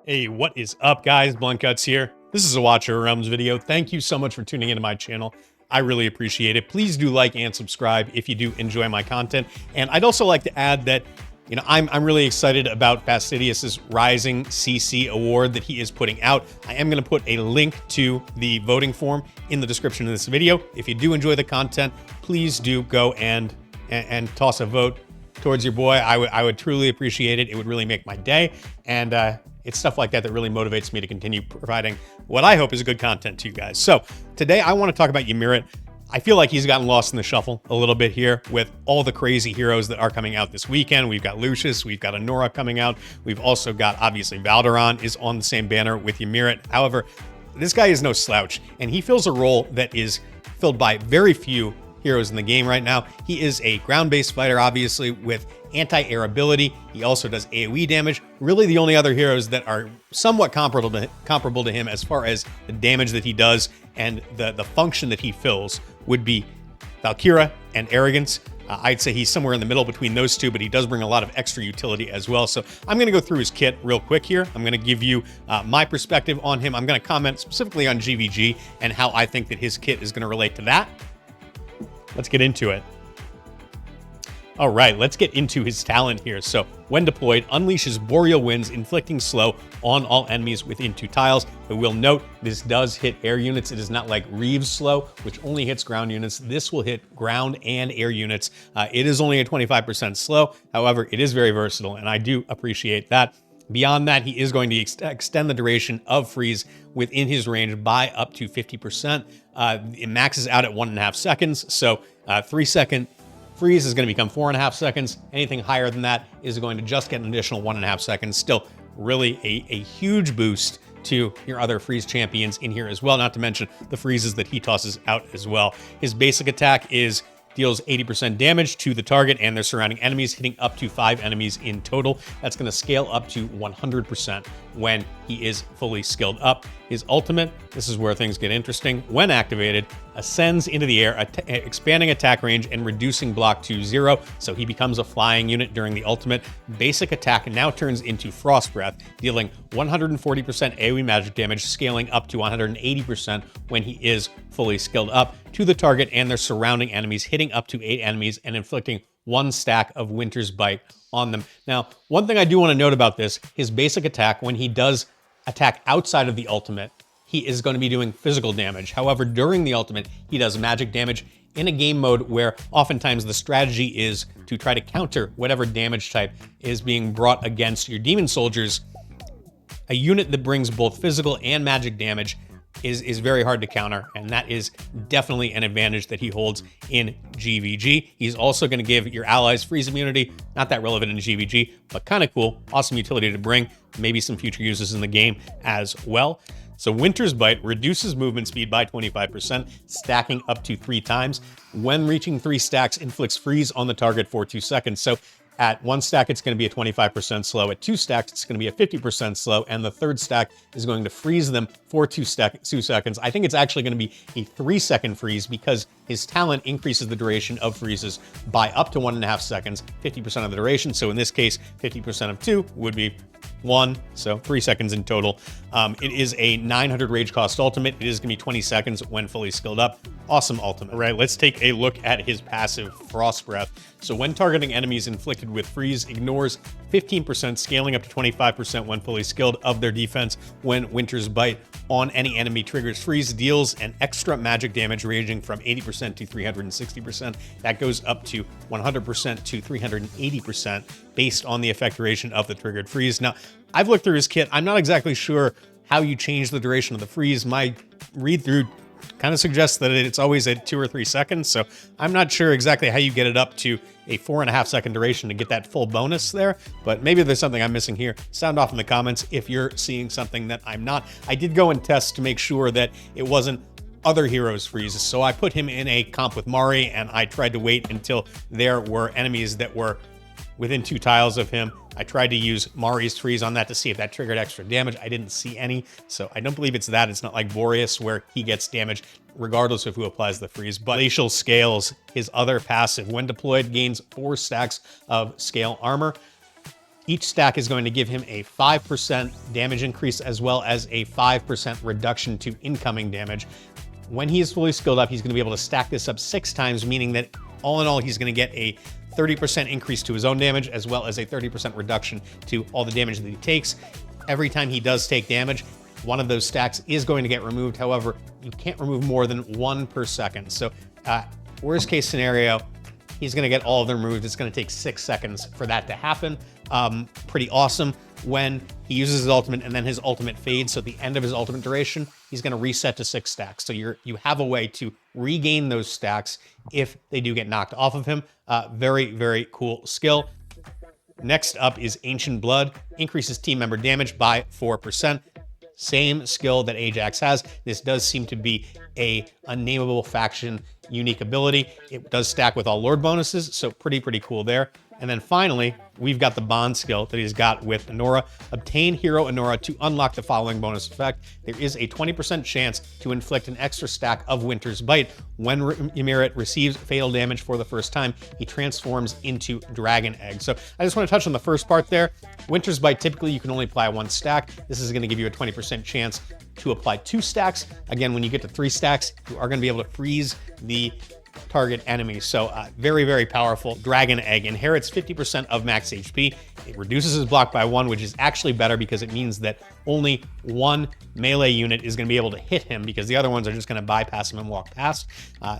Hey, what is up, guys? Blunt Cuts here. This is a Watcher Realms video. Thank you so much for tuning into my channel. I really appreciate it. Please do like and subscribe if you do enjoy my content. And I'd also like to add that, I'm really excited about Fastidious' Rising CC award that he is putting out. I am going to put a link to the voting form in the description of this video. If you do enjoy the content, please do go and toss a vote towards your boy. I would truly appreciate it. It would really make my day. And it's stuff like that that really motivates me to continue providing what I hope is good content to you guys. So today I want to talk about Ymiret. I feel like he's gotten lost in the shuffle a little bit here with all the crazy heroes that are coming out this weekend. We've got Lucius, we've got Honora coming out. We've also got, obviously, Valderon is on the same banner with Ymiret. However, this guy is no slouch, and he fills a role that is filled by very few heroes in the game right now. He is a ground-based fighter, obviously, with anti-air ability. He also does AoE damage. Really, the only other heroes that are somewhat comparable to him as far as the damage that he does and the function that he fills would be Valkyra and Arrogance. I'd say he's somewhere in the middle between those two, but he does bring a lot of extra utility as well. So I'm going to go through his kit real quick here. I'm going to give you my perspective on him. I'm going to comment specifically on GVG and how I think that his kit is going to relate to that. Let's get into it. All right, let's get into his talent here. So when deployed, unleashes Boreal Winds, inflicting slow on all enemies within 2 tiles. But we'll note this does hit air units. It is not like Reeve's slow, which only hits ground units. This will hit ground and air units. It is only a 25% slow. However, it is very versatile, and I do appreciate that. Beyond that, he is going to extend the duration of freeze within his range by up to 50%. It maxes out at 1.5 seconds, so 3-second freeze is going to become 4.5 seconds. Anything higher than that is going to just get an additional 1.5 seconds. Still, really a huge boost to your other freeze champions in here as well, not to mention the freezes that he tosses out as well. His basic attack deals 80% damage to the target and their surrounding enemies, hitting up to 5 enemies in total. That's going to scale up to 100% when he is fully skilled up. His ultimate, this is where things get interesting, when activated, ascends into the air, expanding attack range and reducing block to 0, so he becomes a flying unit during the ultimate. Basic attack now turns into Frost Breath, dealing 140% AoE magic damage, scaling up to 180% when he is fully skilled up to the target and their surrounding enemies, hitting up to 8 enemies and inflicting 1 stack of Winter's Bite on them. Now, one thing I do want to note about this, his basic attack, when he does attack outside of the ultimate, he is going to be doing physical damage. However, during the ultimate, he does magic damage in a game mode where oftentimes the strategy is to try to counter whatever damage type is being brought against your demon soldiers. A unit that brings both physical and magic damage is very hard to counter, and that is definitely an advantage that he holds in GVG. He's also going to give your allies freeze immunity. Not that relevant in GVG, but kind of cool. Awesome utility to bring. Maybe some future uses in the game as well. So Winter's Bite reduces movement speed by 25%, stacking up to 3 times. When reaching 3 stacks, inflicts freeze on the target for 2 seconds. So at 1 stack, it's going to be a 25% slow. At 2 stacks, it's going to be a 50% slow. And the 3rd stack is going to freeze them for 2 seconds. I think it's actually going to be a 3-second freeze because his talent increases the duration of freezes by up to 1.5 seconds, 50% of the duration. So in this case, 50% of 2 would be 1, so 3 seconds in total. It is a 900 rage cost ultimate. It is going to be 20 seconds when fully skilled up. Awesome ultimate. All right, let's take a look at his passive, Frost Breath. So when targeting enemies inflicted with freeze, ignores 15%, scaling up to 25% when fully skilled of their defense. When Winter's Bite on any enemy triggers freeze, deals an extra magic damage ranging from 80% to 360%. That goes up to 100% to 380% based on the effect duration of the triggered freeze. Now, I've looked through his kit. I'm not exactly sure how you change the duration of the freeze. My read-through kind of suggests that it's always at 2 or 3 seconds, so I'm not sure exactly how you get it up to a 4.5 second duration to get that full bonus there, but maybe there's something I'm missing here. Sound off in the comments if you're seeing something that I'm not. I did go and test to make sure that it wasn't other heroes' freezes, so I put him in a comp with Mari, and I tried to wait until there were enemies that were within 2 tiles of him. I tried to use Mari's freeze on that to see if that triggered extra damage. I didn't see any, so I don't believe it's that. It's not like Boreas where he gets damage regardless of who applies the freeze. But Glacial Scales, his other passive, when deployed, gains 4 stacks of scale armor. Each stack is going to give him a 5% damage increase as well as a 5% reduction to incoming damage. When he is fully skilled up, he's going to be able to stack this up 6 times, meaning that all in all, he's going to get a 30% increase to his own damage as well as a 30% reduction to all the damage that he takes. Every time he does take damage, one of those stacks is going to get removed. However, you can't remove more than 1 per second. So worst case scenario, he's going to get all of them removed. It's going to take 6 seconds for that to happen. Pretty awesome. When he uses his ultimate and then his ultimate fades, so at the end of his ultimate duration, he's going to reset to 6 stacks. So you have a way to regain those stacks if they do get knocked off of him. Very, very cool skill. Next up is Ancient Blood. Increases team member damage by 4%. Same skill that Ajax has. This does seem to be a unnameable faction unique ability. It does stack with all Lord bonuses, so pretty cool there. And then finally, we've got the Bond skill that he's got with Anora. Obtain Hero Anora to unlock the following bonus effect. There is a 20% chance to inflict an extra stack of Winter's Bite. When Ymiret receives fatal damage for the first time, he transforms into Dragon Egg. So I just want to touch on the first part there. Winter's Bite, typically you can only apply 1 stack. This is going to give you a 20% chance to apply 2 stacks. Again, when you get to 3 stacks, you are going to be able to freeze the target enemy. So very powerful. Dragon Egg inherits 50% of max HP. It reduces his block by 1, which is actually better because it means that only 1 melee unit is going to be able to hit him because the other ones are just going to bypass him and walk past.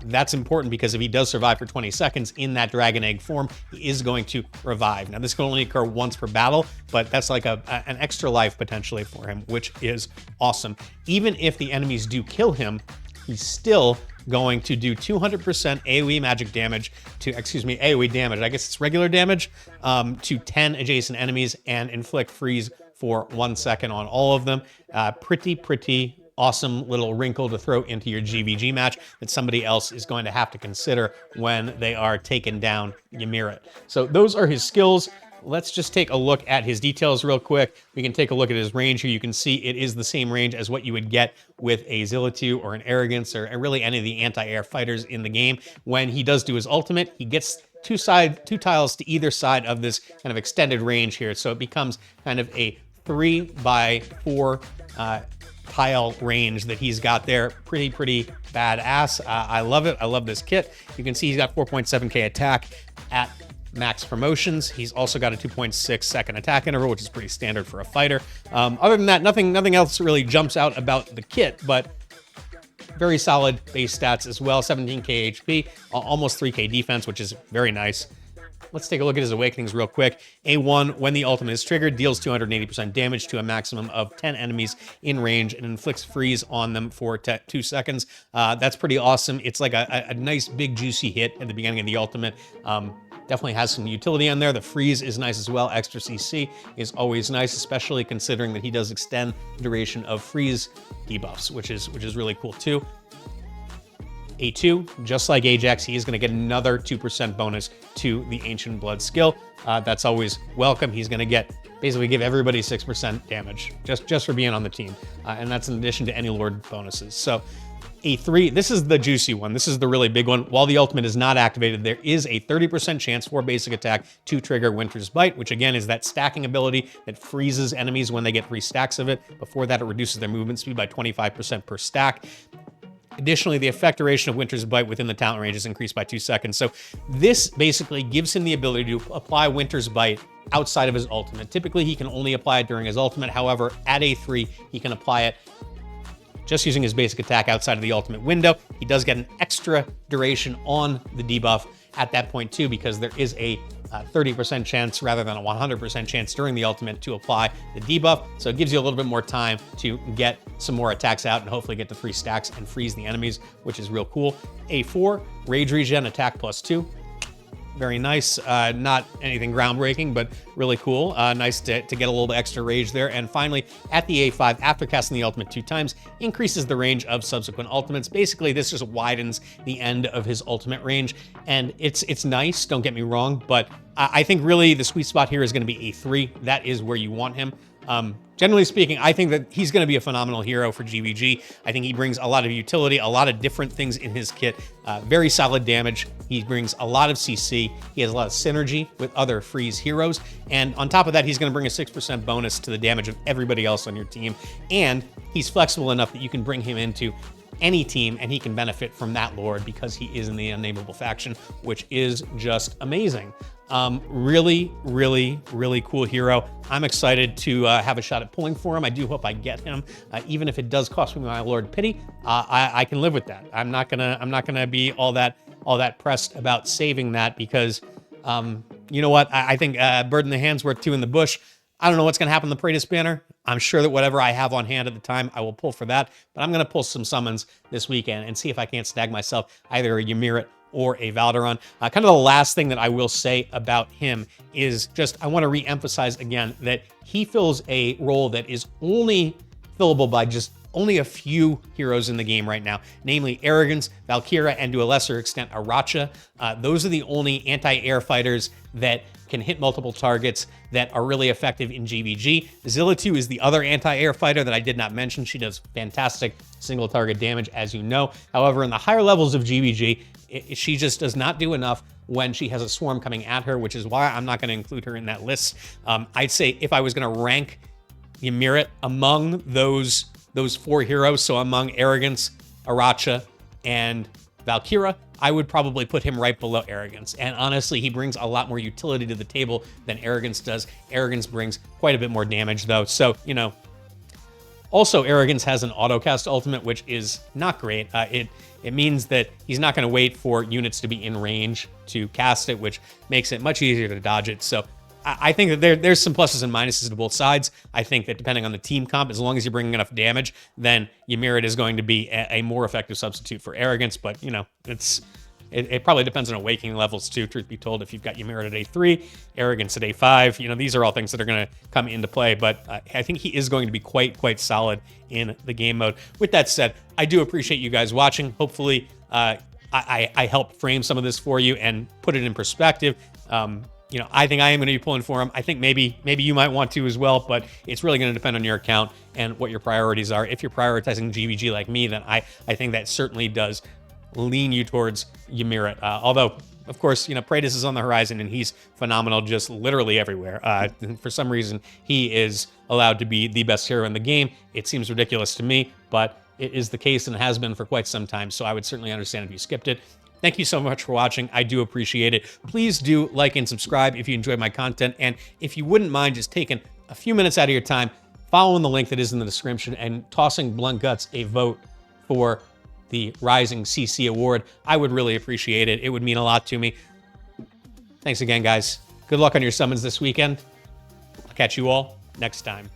That's important because if he does survive for 20 seconds in that Dragon Egg form, he is going to revive. Now, this can only occur once per battle, but that's like an extra life potentially for him, which is awesome. Even if the enemies do kill him, he's still going to do 200% AoE magic damage to, AoE damage, I guess it's regular damage, to 10 adjacent enemies and inflict freeze for 1 second on all of them. Pretty awesome little wrinkle to throw into your GVG match that somebody else is going to have to consider when they are taking down Ymiret. So those are his skills. Let's just take a look at his details real quick. We can take a look at his range here. You can see it is the same range as what you would get with a Zillitu or an Arrogance or really any of the anti-air fighters in the game. When he does do his ultimate, he gets 2 tiles to either side of this kind of extended range here. So it becomes kind of a 3x4 tile range that he's got there. Pretty badass. I love it. I love this kit. You can see he's got 4.7k attack at max promotions. He's also got a 2.6 second attack interval, which is pretty standard for a fighter. Other than that, nothing else really jumps out about the kit, but very solid base stats as well. 17k HP, almost 3k defense, which is very nice. Let's take a look at his awakenings real quick. A1, when the ultimate is triggered, deals 280% damage to a maximum of 10 enemies in range and inflicts freeze on them for 2 seconds. That's pretty awesome. It's like a nice big juicy hit at the beginning of the ultimate. Definitely has some utility on there. The freeze is nice as well. Extra CC is always nice, especially considering that he does extend the duration of freeze debuffs, which is really cool too. A2, just like Ajax, he is going to get another 2% bonus to the Ancient Blood skill. That's always welcome. He's going to basically give everybody 6% damage just for being on the team. And that's in addition to any Lord bonuses. So A3, this is the juicy one. This is the really big one. While the ultimate is not activated, there is a 30% chance for basic attack to trigger Winter's Bite, which again is that stacking ability that freezes enemies when they get 3 stacks of it. Before that, it reduces their movement speed by 25% per stack. Additionally, the effect duration of Winter's Bite within the talent range is increased by 2 seconds. So this basically gives him the ability to apply Winter's Bite outside of his ultimate. Typically, he can only apply it during his ultimate. However, at A3, he can apply it just using his basic attack outside of the ultimate window. He does get an extra duration on the debuff at that point too, because there is a 30% chance rather than a 100% chance during the ultimate to apply the debuff. So it gives you a little bit more time to get some more attacks out and hopefully get the 3 stacks and freeze the enemies, which is real cool. A4, Rage Regen, attack +2. Very nice. Not anything groundbreaking, but really cool. Nice to get a little bit extra rage there. And finally, at the A5, after casting the ultimate 2 times, increases the range of subsequent ultimates. Basically, this just widens the end of his ultimate range. And it's nice, don't get me wrong, but I think really the sweet spot here is going to be A3. That is where you want him. Generally speaking, I think that he's going to be a phenomenal hero for GVG. I think he brings a lot of utility, a lot of different things in his kit. Very solid damage. He brings a lot of CC. He has a lot of synergy with other Freeze heroes. And on top of that, he's going to bring a 6% bonus to the damage of everybody else on your team. And he's flexible enough that you can bring him into any team and he can benefit from that lord because he is in the unnameable faction, which is just amazing. Really, really, really cool hero. I'm excited to have a shot at pulling for him. I do hope I get him, even if it does cost me my Lord Pity. I can live with that. I'm not gonna be all that pressed about saving that because, you know what? I think bird in the hand's worth two in the bush. I don't know what's gonna happen in the Praetus banner. I'm sure that whatever I have on hand at the time, I will pull for that. But I'm gonna pull some summons this weekend and see if I can't snag myself either a Ymiret or a Valderon. Kind of the last thing that I will say about him is just, I want to re-emphasize again that he fills a role that is only fillable by just only a few heroes in the game right now, namely Arrogance, Valkyria, and to a lesser extent, Aracha. Those are the only anti-air fighters that can hit multiple targets that are really effective in GVG. Zillitu is the other anti-air fighter that I did not mention. She does fantastic single target damage, as you know. However, in the higher levels of GVG, she just does not do enough when she has a swarm coming at her, which is why I'm not going to include her in that list. I'd say if I was going to rank Ymiret among those four heroes, so among Arrogance, Aracha, and Valkyria, I would probably put him right below Arrogance. And honestly, he brings a lot more utility to the table than Arrogance does. Arrogance brings quite a bit more damage, though. So, you know, also Arrogance has an autocast ultimate, which is not great. It means that he's not going to wait for units to be in range to cast it, which makes it much easier to dodge it. So I think that there's some pluses and minuses to both sides. I think that depending on the team comp, as long as you're bringing enough damage, then Ymiret is going to be a more effective substitute for Arrogance. But, you know, it probably depends on awakening levels too, truth be told. If you've got Ymiret at A3, Arrogance at A5, you know, these are all things that are going to come into play. But I think he is going to be quite solid in the game mode. With that said, I do appreciate you guys watching. Hopefully, I helped frame some of this for you and put it in perspective. You know, I think I am going to be pulling for him. I think maybe you might want to as well, but it's really going to depend on your account and what your priorities are. If you're prioritizing GVG like me, then I think that certainly does lean you towards Ymiret. Although, of course, you know, Praetus is on the horizon and he's phenomenal just literally everywhere. For some reason, he is allowed to be the best hero in the game. It seems ridiculous to me, but it is the case and has been for quite some time. So I would certainly understand if you skipped it. Thank you so much for watching. I do appreciate it. Please do like and subscribe if you enjoyed my content. And if you wouldn't mind just taking a few minutes out of your time, following the link that is in the description and tossing Blunt Guts a vote for the Rising CC Award, I would really appreciate it. It would mean a lot to me. Thanks again, guys. Good luck on your summons this weekend. I'll catch you all next time.